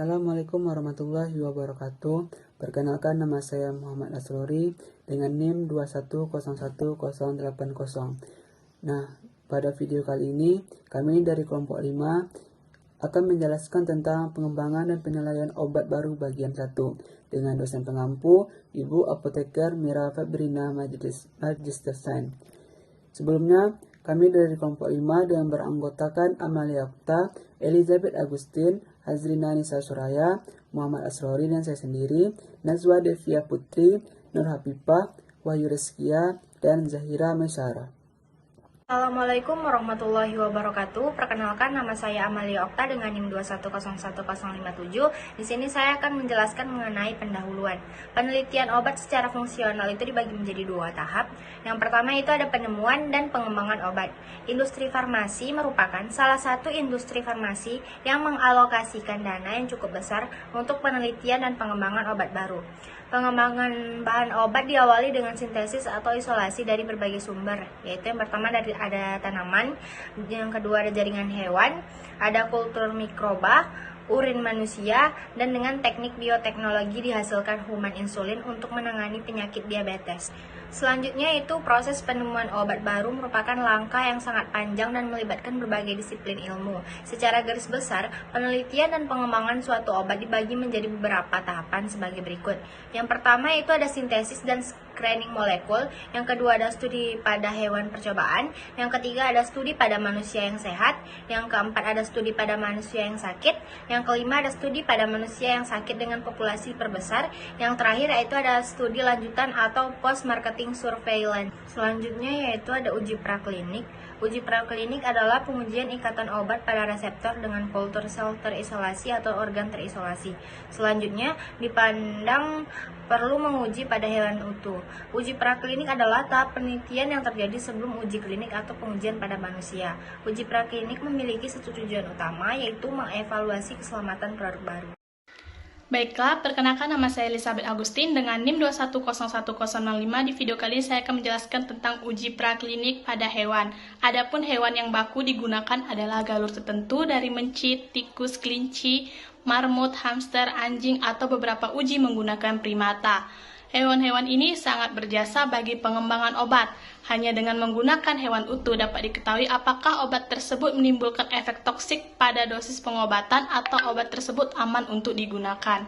Assalamualaikum warahmatullahi wabarakatuh. Perkenalkan, nama saya Muhammad Asrori dengan NIM 21011080. Nah, pada video kali ini kami dari kelompok 5 akan menjelaskan tentang pengembangan dan penilaian obat baru bagian 1 dengan dosen pengampu Ibu Apoteker Mira Febrina Magistersen. Sebelumnya, kami dari kelompok 5 dengan beranggotakan Amalia Okta, Elizabeth Agustin, Hazrina Nisa Suraya, Muhammad Asrori dan saya sendiri, Nazwa Devia Putri, Nur Hapipah, Wahyu Rizkia, dan Zahira Mesyara. Assalamualaikum warahmatullahi wabarakatuh. Perkenalkan, nama saya Amalia Okta dengan NIM 2101057. Di sini saya akan menjelaskan mengenai pendahuluan. Penelitian obat secara fungsional itu dibagi menjadi dua tahap. Yang pertama itu ada penemuan dan pengembangan obat. Industri farmasi merupakan salah satu industri farmasi yang mengalokasikan dana yang cukup besar untuk penelitian dan pengembangan obat baru. Pengembangan bahan obat diawali dengan sintesis atau isolasi dari berbagai sumber, yaitu yang pertama ada tanaman, yang kedua ada jaringan hewan, ada kultur mikroba, urin manusia, dan dengan teknik bioteknologi dihasilkan human insulin untuk menangani penyakit diabetes. Selanjutnya itu proses penemuan obat baru merupakan langkah yang sangat panjang dan melibatkan berbagai disiplin ilmu. Secara garis besar, penelitian dan pengembangan suatu obat dibagi menjadi beberapa tahapan sebagai berikut. Yang pertama itu ada sintesis dan screening molekul, yang kedua ada studi pada hewan percobaan, yang ketiga ada studi pada manusia yang sehat, yang keempat ada studi pada manusia yang sakit, yang kelima ada studi pada manusia yang sakit dengan populasi perbesar, yang terakhir yaitu ada studi lanjutan atau post marketing surveillance. Selanjutnya yaitu ada uji praklinik. Uji praklinik adalah pengujian ikatan obat pada reseptor dengan kultur sel terisolasi atau organ terisolasi. Selanjutnya dipandang perlu menguji pada hewan utuh. Uji praklinik adalah tahap penelitian yang terjadi sebelum uji klinik atau pengujian pada manusia. Uji praklinik memiliki satu tujuan utama, yaitu mengevaluasi keselamatan produk baru. Baiklah, perkenalkan, nama saya Elizabeth Agustin dengan NIM 2101005. Di video kali ini saya akan menjelaskan tentang uji praklinik pada hewan. Adapun hewan yang baku digunakan adalah galur tertentu dari mencit, tikus, kelinci, marmut, hamster, anjing, atau beberapa uji menggunakan primata. Hewan-hewan ini sangat berjasa bagi pengembangan obat. Hanya dengan menggunakan hewan utuh dapat diketahui apakah obat tersebut menimbulkan efek toksik pada dosis pengobatan atau obat tersebut aman untuk digunakan.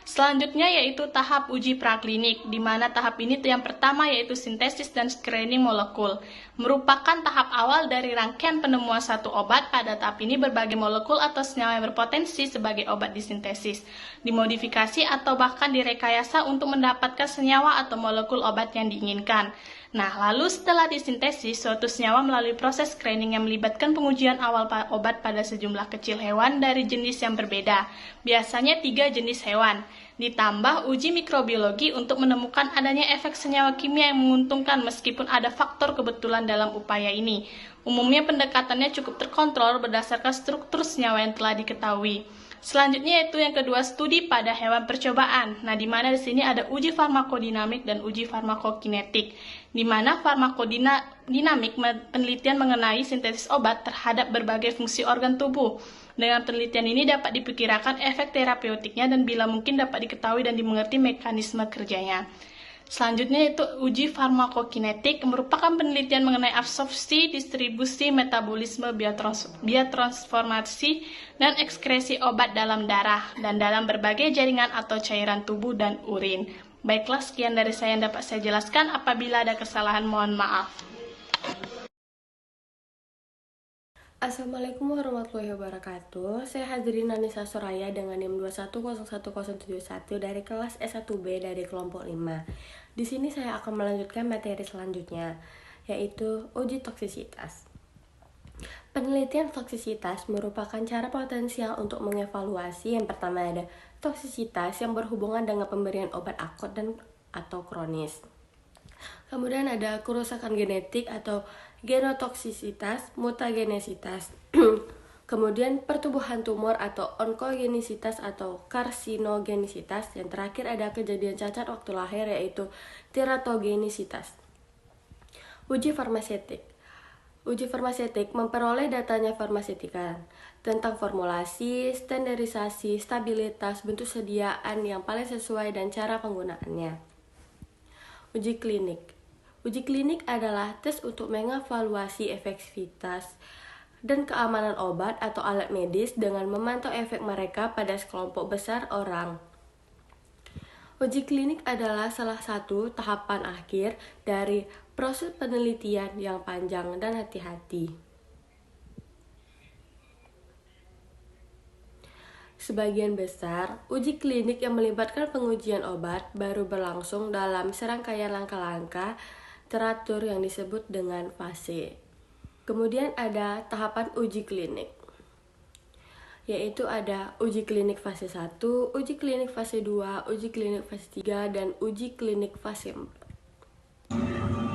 Selanjutnya yaitu tahap uji praklinik, di mana tahap ini yang pertama yaitu sintesis dan screening molekul. Merupakan tahap awal dari rangkaian penemuan satu obat. Pada tahap ini berbagai molekul atau senyawa yang berpotensi sebagai obat disintesis, dimodifikasi atau bahkan direkayasa untuk mendapatkan senyawa atau molekul obat yang diinginkan. Nah, lalu setelah disintesis, suatu senyawa melalui proses screening yang melibatkan pengujian awal obat pada sejumlah kecil hewan dari jenis yang berbeda, biasanya 3 jenis hewan, ditambah uji mikrobiologi untuk menemukan adanya efek senyawa kimia yang menguntungkan meskipun ada faktor kebetulan dalam upaya ini. Umumnya pendekatannya cukup terkontrol berdasarkan struktur senyawa yang telah diketahui. Selanjutnya yaitu yang kedua, studi pada hewan percobaan. Nah, di mana di sini ada uji farmakodinamik dan uji farmakokinetik. Di mana farmakodinamik penelitian mengenai sintesis obat terhadap berbagai fungsi organ tubuh. Dengan penelitian ini dapat diperkirakan efek terapeutiknya dan bila mungkin dapat diketahui dan dimengerti mekanisme kerjanya. Selanjutnya yaitu uji farmakokinetik, merupakan penelitian mengenai absorpsi, distribusi, metabolisme, biotransformasi, dan ekskresi obat dalam darah dan dalam berbagai jaringan atau cairan tubuh dan urin. Baiklah, sekian dari saya yang dapat saya jelaskan. Apabila ada kesalahan, mohon maaf. Assalamualaikum warahmatullahi wabarakatuh. Saya Hazrina Nisa Suraya dengan NIM 2101071 dari kelas S1B dari kelompok 5. Di sini saya akan melanjutkan materi selanjutnya, yaitu uji toksisitas. Penelitian toksisitas merupakan cara potensial untuk mengevaluasi. Yang pertama ada toksisitas yang berhubungan dengan pemberian obat akut dan atau kronis. Kemudian ada kerusakan genetik atau genotoksisitas, mutagenesitas. Kemudian pertumbuhan tumor atau onkogenisitas atau karsinogenisitas. Yang terakhir ada kejadian cacat waktu lahir yaitu teratogenisitas. Uji farmaseutik. Uji farmasetik memperoleh datanya farmaseutika tentang formulasi, standarisasi, stabilitas, bentuk sediaan yang paling sesuai dan cara penggunaannya. Uji klinik. Uji klinik adalah tes untuk mengevaluasi efektivitas dan keamanan obat atau alat medis dengan memantau efek mereka pada sekelompok besar orang. Uji klinik adalah salah satu tahapan akhir dari proses penelitian yang panjang dan hati-hati. Sebagian besar, uji klinik yang melibatkan pengujian obat baru berlangsung dalam serangkaian langkah-langkah teratur yang disebut dengan fase. Kemudian ada tahapan uji klinik, yaitu ada uji klinik fase 1, uji klinik fase 2, uji klinik fase 3, dan uji klinik fase 4.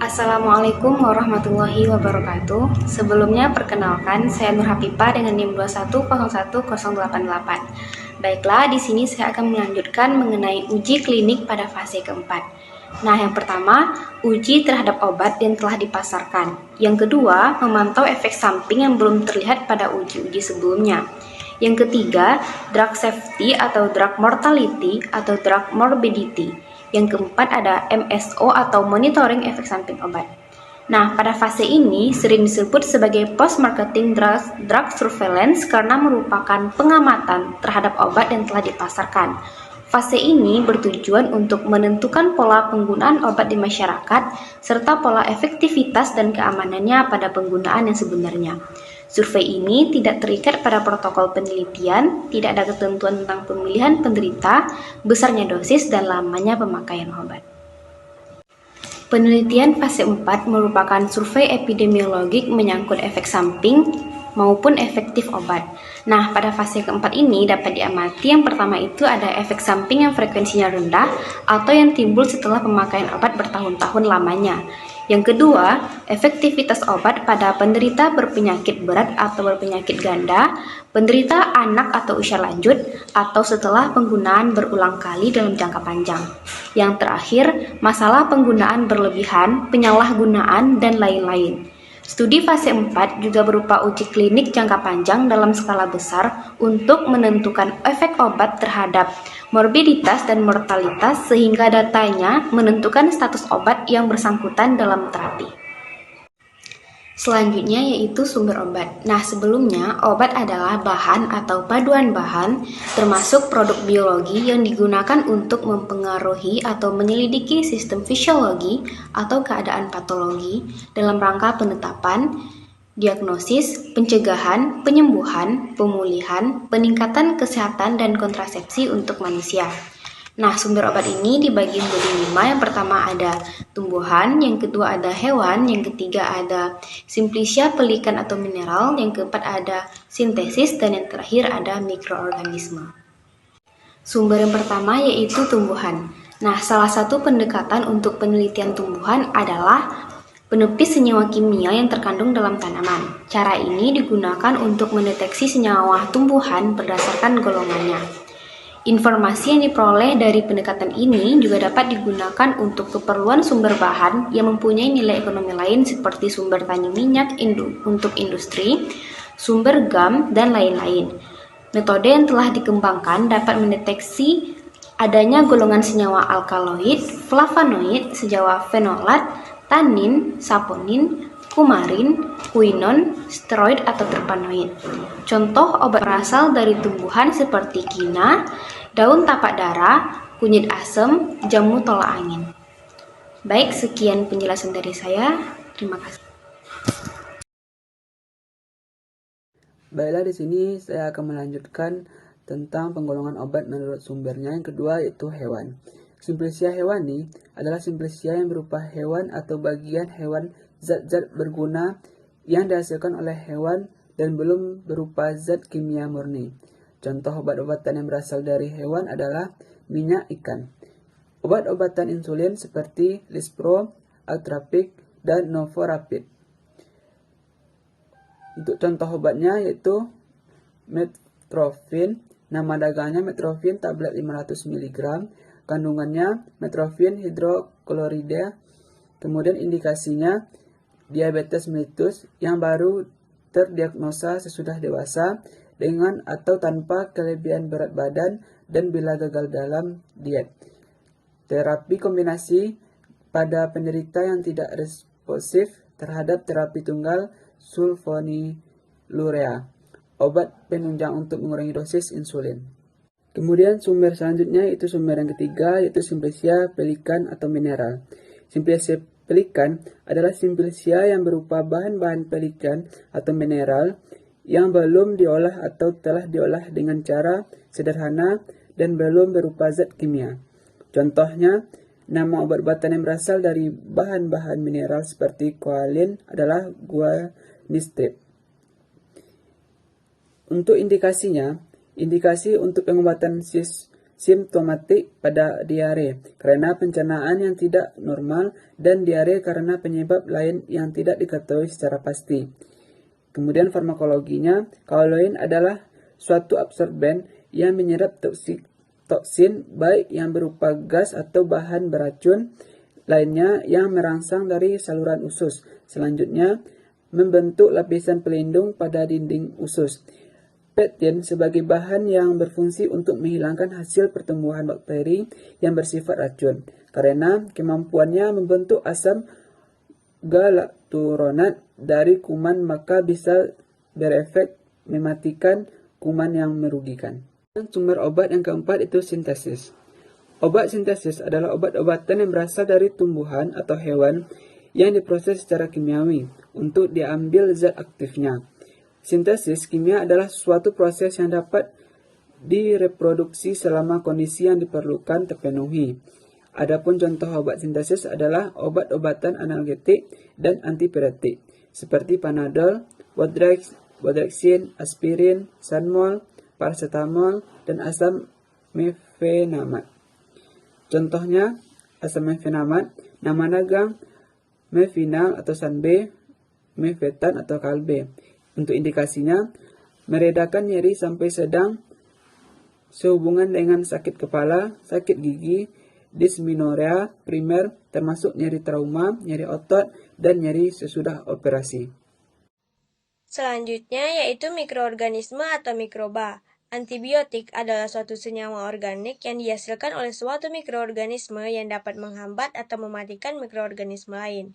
Assalamualaikum warahmatullahi wabarakatuh. Sebelumnya perkenalkan, saya Nur Hapipah dengan NIM 2101088. Baiklah, di sini saya akan melanjutkan mengenai uji klinik pada fase keempat. Nah, yang pertama, uji terhadap obat yang telah dipasarkan. Yang kedua, memantau efek samping yang belum terlihat pada uji-uji sebelumnya. Yang ketiga, drug safety atau drug mortality atau drug morbidity. Yang keempat ada MSO atau monitoring efek samping obat. Nah, pada fase ini sering disebut sebagai post-marketing drug surveillance karena merupakan pengamatan terhadap obat yang telah dipasarkan. Fase ini bertujuan untuk menentukan pola penggunaan obat di masyarakat serta pola efektivitas dan keamanannya pada penggunaan yang sebenarnya. Survei ini tidak terikat pada protokol penelitian, tidak ada ketentuan tentang pemilihan penderita, besarnya dosis, dan lamanya pemakaian obat. Penelitian fase 4 merupakan survei epidemiologik menyangkut efek samping maupun efektif obat. Nah, pada fase keempat ini dapat diamati yang pertama itu ada efek samping yang frekuensinya rendah atau yang timbul setelah pemakaian obat bertahun-tahun lamanya. Yang kedua, efektivitas obat pada penderita berpenyakit berat atau berpenyakit ganda, penderita anak atau usia lanjut, atau setelah penggunaan berulang kali dalam jangka panjang. Yang terakhir, masalah penggunaan berlebihan, penyalahgunaan, dan lain-lain. Studi fase 4 juga berupa uji klinik jangka panjang dalam skala besar untuk menentukan efek obat terhadap morbiditas dan mortalitas sehingga datanya menentukan status obat yang bersangkutan dalam terapi. Selanjutnya yaitu sumber obat. Nah, sebelumnya obat adalah bahan atau paduan bahan termasuk produk biologi yang digunakan untuk mempengaruhi atau menyelidiki sistem fisiologi atau keadaan patologi dalam rangka penetapan, diagnosis, pencegahan, penyembuhan, pemulihan, peningkatan kesehatan dan kontrasepsi untuk manusia. Nah, sumber obat ini dibagi menjadi 5. Yang pertama ada tumbuhan, yang kedua ada hewan, yang ketiga ada simplicia, pelikan atau mineral, yang keempat ada sintesis, dan yang terakhir ada mikroorganisme. Sumber yang pertama yaitu tumbuhan. Nah, salah satu pendekatan untuk penelitian tumbuhan adalah penepis senyawa kimia yang terkandung dalam tanaman. Cara ini digunakan untuk mendeteksi senyawa tumbuhan berdasarkan golongannya. Informasi yang diperoleh dari pendekatan ini juga dapat digunakan untuk keperluan sumber bahan yang mempunyai nilai ekonomi lain seperti sumber tani minyak untuk industri, sumber gam, dan lain-lain. Metode yang telah dikembangkan dapat mendeteksi adanya golongan senyawa alkaloid, flavonoid, senyawa fenolat, tanin, saponin, kumarin, kuinon, steroid atau terpenoid. Contoh obat berasal dari tumbuhan seperti kina, daun tapak dara, kunyit asem, jamu tolak angin. Baik, sekian penjelasan dari saya. Terima kasih. Baiklah, di sini saya akan melanjutkan tentang penggolongan obat menurut sumbernya. Yang kedua yaitu hewan. Simplicia hewani adalah simplicia yang berupa hewan atau bagian hewan zat-zat berguna yang dihasilkan oleh hewan dan belum berupa zat kimia murni. Contoh obat-obatan yang berasal dari hewan adalah minyak ikan. Obat-obatan insulin seperti Lispro, Atrapik, dan Novorapid. Untuk contoh obatnya yaitu Metformin. Nama dagangnya Metformin tablet 500 mg. Kandungannya Metformin hidroklorida. Kemudian indikasinya diabetes mellitus yang baru terdiagnosa sesudah dewasa dengan atau tanpa kelebihan berat badan dan bila gagal dalam diet. Terapi kombinasi pada penderita yang tidak responsif terhadap terapi tunggal sulfonylurea, obat penunjang untuk mengurangi dosis insulin. Kemudian sumber selanjutnya itu sumber yang ketiga, yaitu Simplicia pelikan atau mineral. Simplicia pelikan adalah Simplicia yang berupa bahan-bahan pelikan atau mineral yang belum diolah atau telah diolah dengan cara sederhana dan belum berupa zat kimia. Contohnya, nama obat-obatan yang berasal dari bahan-bahan mineral seperti koalin adalah guanistate. Untuk indikasinya, indikasi untuk pengobatan simptomatik pada diare karena pencernaan yang tidak normal dan diare karena penyebab lain yang tidak diketahui secara pasti. Kemudian farmakologinya, kaolin adalah suatu absorben yang menyerap toksin baik yang berupa gas atau bahan beracun lainnya yang merangsang dari saluran usus. Selanjutnya, membentuk lapisan pelindung pada dinding usus. Pektin sebagai bahan yang berfungsi untuk menghilangkan hasil pertumbuhan bakteri yang bersifat racun karena kemampuannya membentuk asam galakturonat dari kuman maka bisa berefek mematikan kuman yang merugikan. Sumber obat yang keempat itu sintesis. Obat sintesis adalah obat-obatan yang berasal dari tumbuhan atau hewan yang diproses secara kimiawi untuk diambil zat aktifnya. Sintesis kimia adalah suatu proses yang dapat direproduksi selama kondisi yang diperlukan terpenuhi. Adapun contoh obat sintesis adalah obat-obatan analgetik dan antipiretik seperti Panadol, Bodrexin, aspirin, Sanmol, paracetamol, dan asam mefenamat. Contohnya, asam mefenamat, nama dagang, mefinal atau sanbe, mefetan atau kalbe. Untuk indikasinya, meredakan nyeri sampai sedang sehubungan dengan sakit kepala, sakit gigi, dysmenorrhea primer, termasuk nyeri trauma, nyeri otot, dan nyeri sesudah operasi. Selanjutnya yaitu mikroorganisme atau mikroba. Antibiotik adalah suatu senyawa organik yang dihasilkan oleh suatu mikroorganisme yang dapat menghambat atau mematikan mikroorganisme lain.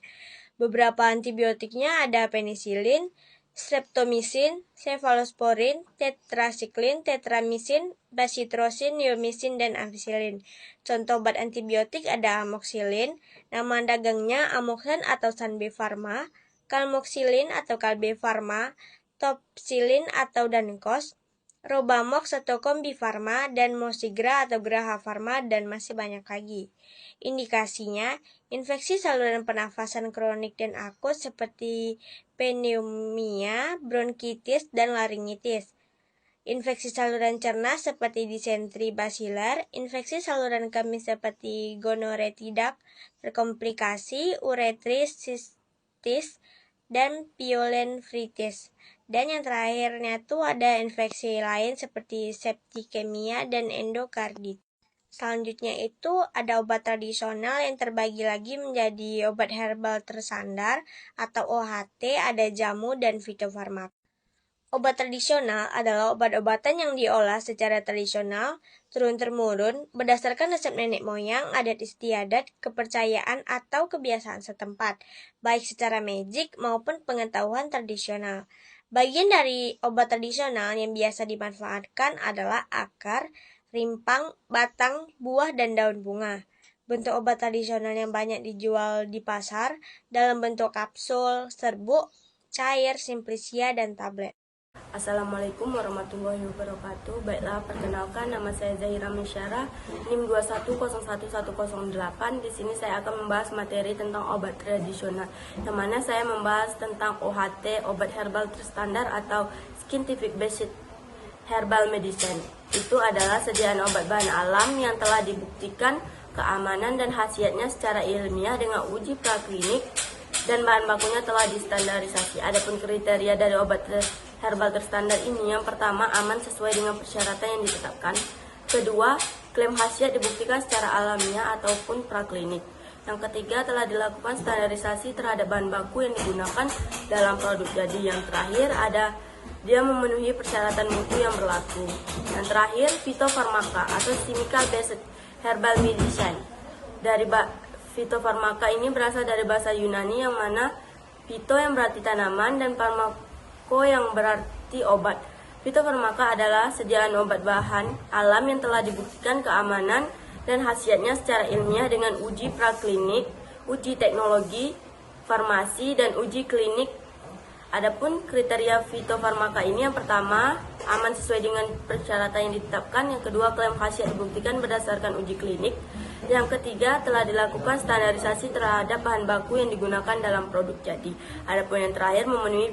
Beberapa antibiotiknya ada penisilin, streptomycin, cefalosporin, tetrasiklin, tetramycin, bacitrocin, neomycin, dan ampicillin. Contoh obat antibiotik ada amoxicillin, nama dagangnya Amoxan atau Sanbe Pharma, Kalmoxilin atau Kalbe Pharma, Topsilin atau Dankos, Robamox atau Kombi Pharma, dan Mosigra atau Graha Pharma, dan masih banyak lagi. Indikasinya, infeksi saluran pernafasan kronik dan akut seperti pneumonia, bronkitis, dan laringitis. Infeksi saluran cerna seperti disentri basilar, infeksi saluran kemih seperti gonoretidak, terkomplikasi, uretris, sistis, dan pyelonephritis. Dan yang terakhirnya tuh ada infeksi lain seperti septikemia dan endokardit. Selanjutnya itu ada obat tradisional yang terbagi lagi menjadi obat herbal terstandar atau OHT, ada jamu dan fitofarmaka. Obat tradisional adalah obat-obatan yang diolah secara tradisional, turun-temurun, berdasarkan resep nenek moyang, adat istiadat, kepercayaan, atau kebiasaan setempat, baik secara magic maupun pengetahuan tradisional. Bagian dari obat tradisional yang biasa dimanfaatkan adalah akar, rimpang, batang, buah, dan daun bunga. Bentuk obat tradisional yang banyak dijual di pasar dalam bentuk kapsul, serbuk, cair, simplicia, dan tablet. Assalamualaikum warahmatullahi wabarakatuh. Baiklah, perkenalkan nama saya Zahira Misyara, NIM 2101108. Di sini saya akan membahas materi tentang obat tradisional, yang mana saya membahas tentang OHT, obat herbal terstandar atau scientific based herbal medicine. Itu adalah sediaan obat bahan alam yang telah dibuktikan keamanan dan khasiatnya secara ilmiah dengan uji praklinik dan bahan bakunya telah distandarisasi. Adapun kriteria dari obat herbal terstandar ini, yang pertama, aman sesuai dengan persyaratan yang ditetapkan. Kedua, klaim khasiat dibuktikan secara alamiah ataupun praklinik. Yang ketiga, telah dilakukan standarisasi terhadap bahan baku yang digunakan dalam produk jadi. Yang terakhir, dia memenuhi persyaratan mutu yang berlaku. Yang terakhir, fitofarmaka atau chemical based herbal medicine. Fitofarmaka ini berasal dari bahasa Yunani yang mana fito yang berarti tanaman dan farmako yang berarti obat. Fitofarmaka adalah sediaan obat bahan alam yang telah dibuktikan keamanan dan khasiatnya secara ilmiah dengan uji praklinik, uji teknologi, farmasi, dan uji klinik. Adapun kriteria fitofarmaka ini, yang pertama, aman sesuai dengan persyaratan yang ditetapkan. Yang kedua, klaim khasiat dibuktikan berdasarkan uji klinik. Yang ketiga, telah dilakukan standarisasi terhadap bahan baku yang digunakan dalam produk jadi. Adapun yang terakhir, memenuhi